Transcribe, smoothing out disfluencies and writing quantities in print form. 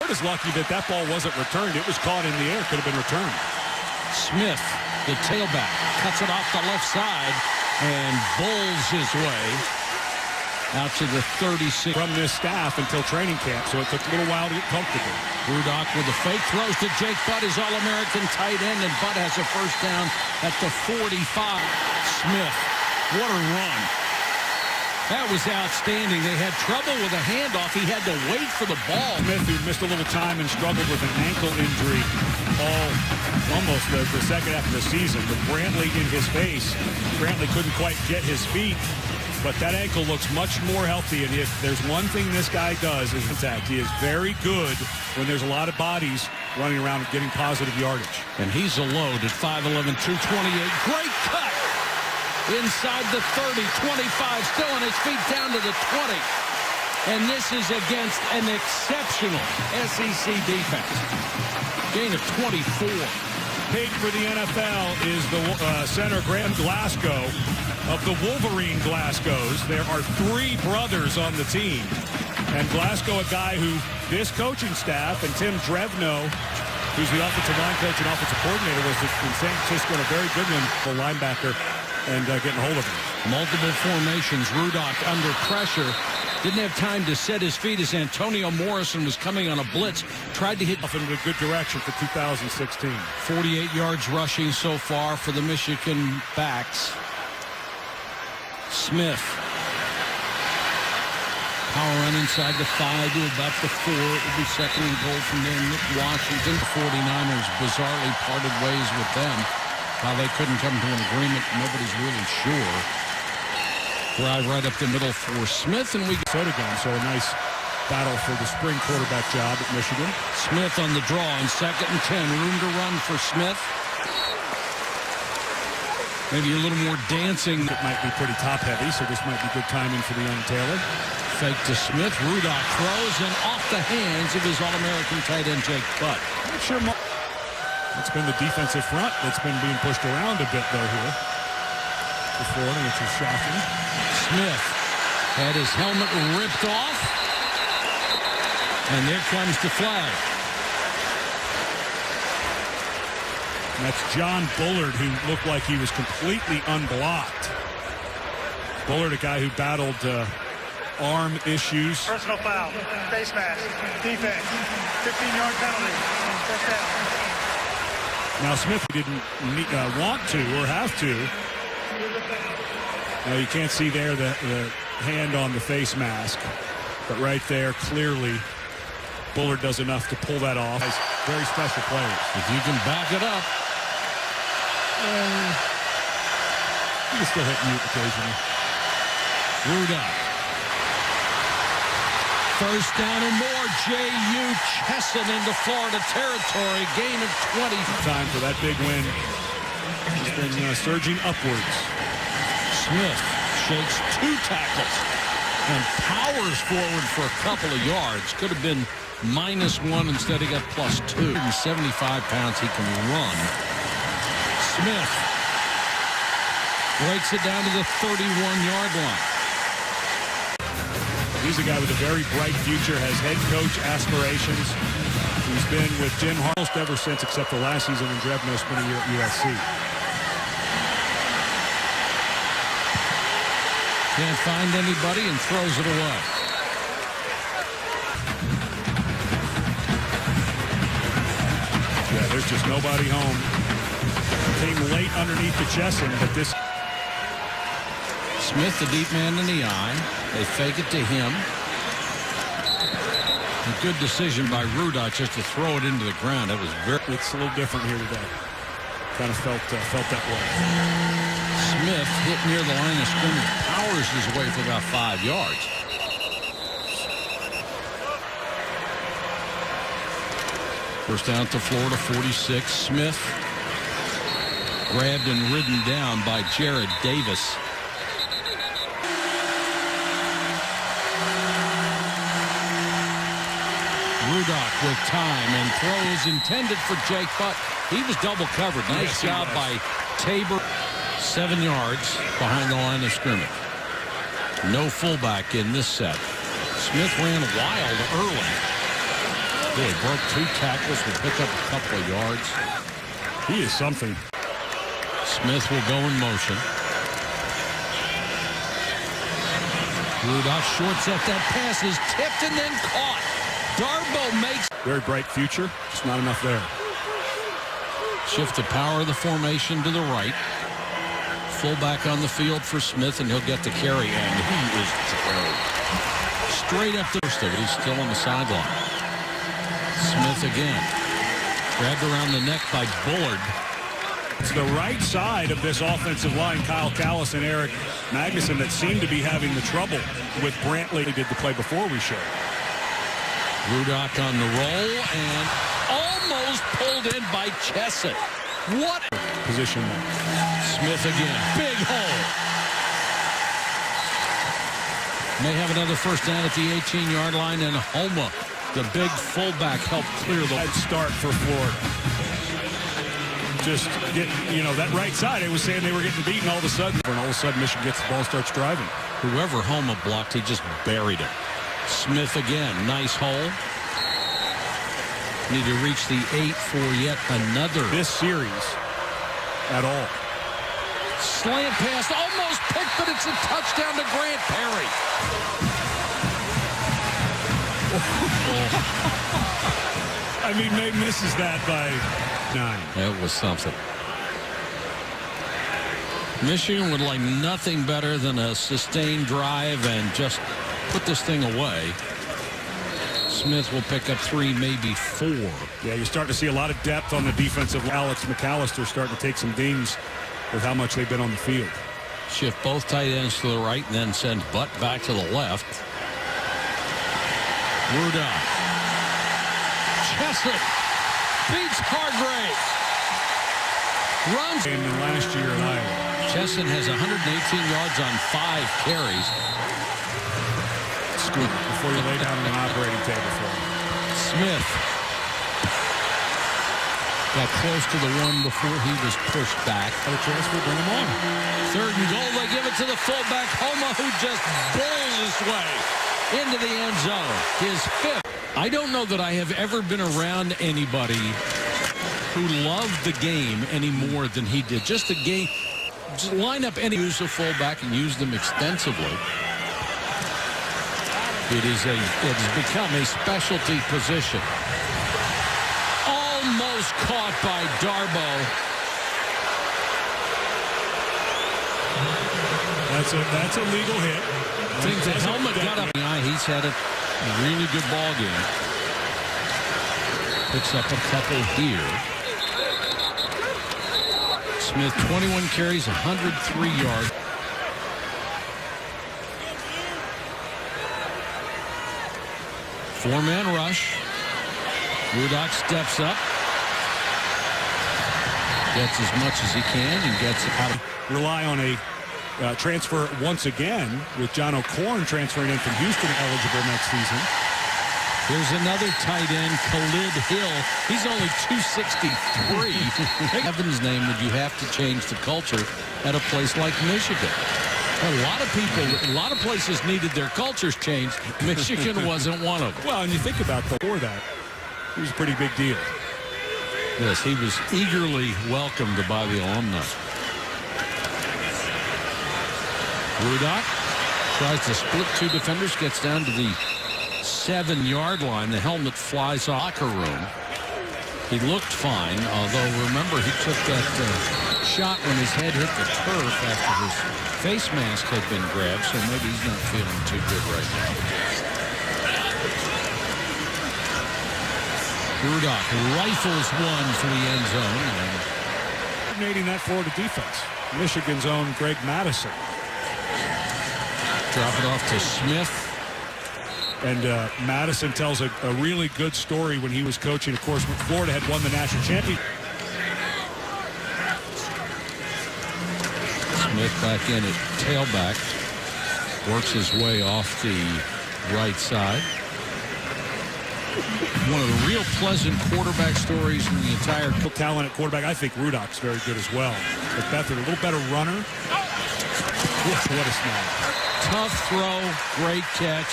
Was lucky that that ball wasn't returned. It was caught in the air. Could have been returned. Smith, the tailback, cuts it off the left side and bowls his way out to the 36. From this staff until training camp, so it took a little while to get comfortable. Rudock with the fake, throws to Jake Butt, his All-American tight end, and Butt has a first down at the 45. Smith, what a run. That was outstanding. They had trouble with a handoff. He had to wait for the ball. Smith, who missed a little time and struggled with an ankle injury almost the second half of the season, with Brantley in his face. Brantley couldn't quite get his feet, but that ankle looks much more healthy. And if there's one thing this guy does is contact. He is very good when there's a lot of bodies running around and getting positive yardage. And he's a load at 5'11", 228. Great cut. Inside the 30, 25, still on his feet down to the 20. And this is against an exceptional SEC defense. Gain of 24. Big for the NFL is the center Graham Glasgow of the Wolverine Glasgows. There are 3 brothers on the team. And Glasgow, a guy who this coaching staff and Tim Drevno, who's the offensive line coach and offensive coordinator, was in San Francisco, and a very good one, the linebacker, and getting hold of him. Multiple formations. Rudock under pressure. Didn't have time to set his feet as Antonio Morrison was coming on a blitz. Tried to hit off in a good direction for 2016. 48 yards rushing so far for the Michigan backs. Smith. Power run inside the 5 to about the 4. It will be second and goal from there. Nick Washington. The 49ers bizarrely parted ways with them. How they couldn't come to an agreement, nobody's really sure. Drive right up the middle for Smith, and we get again. So a nice battle for the spring quarterback job at Michigan. Smith on the draw on 2nd and 10. Room to run for Smith. Maybe a little more dancing. It might be pretty top-heavy, so this might be good timing for the young Taylor. Fake to Smith. Rudock throws, and off the hands of his All-American tight end, Jake Butt. Not sure. It's been the defensive front that's been being pushed around a bit, though, here. For Florida, which is shocking. Smith had his helmet ripped off. And there comes the flag. And that's John Bullard, who looked like he was completely unblocked. Bullard, a guy who battled arm issues. Personal foul, face mask, defense, 15-yard penalty, first down. Now, Smith didn't want to or have to. Now, you can't see there the hand on the face mask. But right there, clearly, Bullard does enough to pull that off. Very special players. If you can back it up. You can still hit mute occasionally. Rudock. First down and more. J.U. Chesson into Florida territory. Gain of 20. Time for that big win. He's been surging upwards. Smith shakes 2 tackles and powers forward for a couple of yards. Could have been -1. Instead, he got +2. 75 pounds. He can run. Smith breaks it down to the 31-yard line. He's a guy with a very bright future, has head coach aspirations. He's been with Jim Harbaugh ever since, except for last season when Drevno spent a year at USC. Can't find anybody and throws it away. Yeah, there's just nobody home. Came late underneath the Chesson, but this... Smith, the deep man in the eye. They fake it to him. A good decision by Rudock just to throw it into the ground. It was very... It's a little different here today. Kind of felt that way. Smith hit near the line of scrimmage. Powers his way for about 5 yards. First down to Florida, 46. Smith grabbed and ridden down by Jared Davis. Rudock with time, and throw is intended for Jake Butt. He was double covered. Nice job by Tabor. 7 yards behind the line of scrimmage. No fullback in this set. Smith ran wild early. Really broke 2 tackles, will pick up a couple of yards. He is something. Smith will go in motion. Rudock shorts up. That pass is tipped and then caught. Darboh makes. Very bright future. It's not enough there. Shift the power of the formation to the right. Fullback on the field for Smith, and he'll get the carry, and he is drilled. Straight up the first of it. He's still on the sideline. Smith again. Grabbed around the neck by Bullard. It's the right side of this offensive line, Kyle Callis and Eric Magnuson, that seem to be having the trouble with Brantley. He did the play before we showed. Rudock on the roll and almost pulled in by Chesson. What position there. Smith again. Big hole. May have another first down at the 18-yard line, and Homa, the big fullback, helped clear the head start for Florida. Just get, that right side. It was saying they were getting beaten all of a sudden. And all of a sudden, Michigan gets the ball, starts driving. Whoever Homa blocked, he just buried him. Smith again. Nice hole. Need to reach the 8 for yet another. This series at all. Slant pass, almost picked, but it's a touchdown to Grant Perry. I mean, May misses that by 9. That was something. Michigan would like nothing better than a sustained drive and just put this thing away. Smith will pick up 3, maybe 4. Yeah, you're starting to see a lot of depth on the defensive. Alex McAllister starting to take some dings with how much they've been on the field. Shift both tight ends to the right and then send Butt back to the left. Rudock. Chesson beats Hargrave. Runs. And last year in Iowa. Chesson has 118 yards on 5 carries. Scoop before you lay down on an operating table for him. Smith got close to the one before he was pushed back. A transfer, bring him on. 3rd and goal. They give it to the fullback Homa, who just bowls his way into the end zone. His 5th. I don't know that I have ever been around anybody who loved the game any more than he did. Just the game. Just line up any use of fullback and use them extensively. It has become a specialty position. Almost caught by Darboh. That's a legal hit. I think the helmet got up. He's had a really good ball game. Picks up a couple here. Smith, 21 carries, 103 yards. Four-man rush. Rudock steps up. Gets as much as he can and gets out of. Rely on a transfer once again with John O'Korn transferring in from Houston, eligible next season. Here's another tight end, Khalid Hill. He's only 263. Heaven's name would you have to change the culture at a place like Michigan? A lot of people, a lot of places needed their cultures changed. Michigan wasn't one of them. Well, and you think about before that, he was a pretty big deal. Yes, he was eagerly welcomed by the alumni. Rudock tries to split 2 defenders, gets down to the 7-yard line. The helmet flies off the locker room. He looked fine, although remember he took that shot when his head hit the turf after his face mask had been grabbed, so maybe he's not feeling too good right now. Rudock rifles one for the end zone. Coordinating that Florida defense. Michigan's own Greg Madison. Drop it off to Smith. And Madison tells a really good story when he was coaching. Of course, when Florida had won the national championship. Smith back in at tailback. Works his way off the right side. One of the real pleasant quarterback stories in the entire talent at quarterback. I think Rudock's very good as well. But Beathard, a little better runner. What a snap. Tough throw, great catch.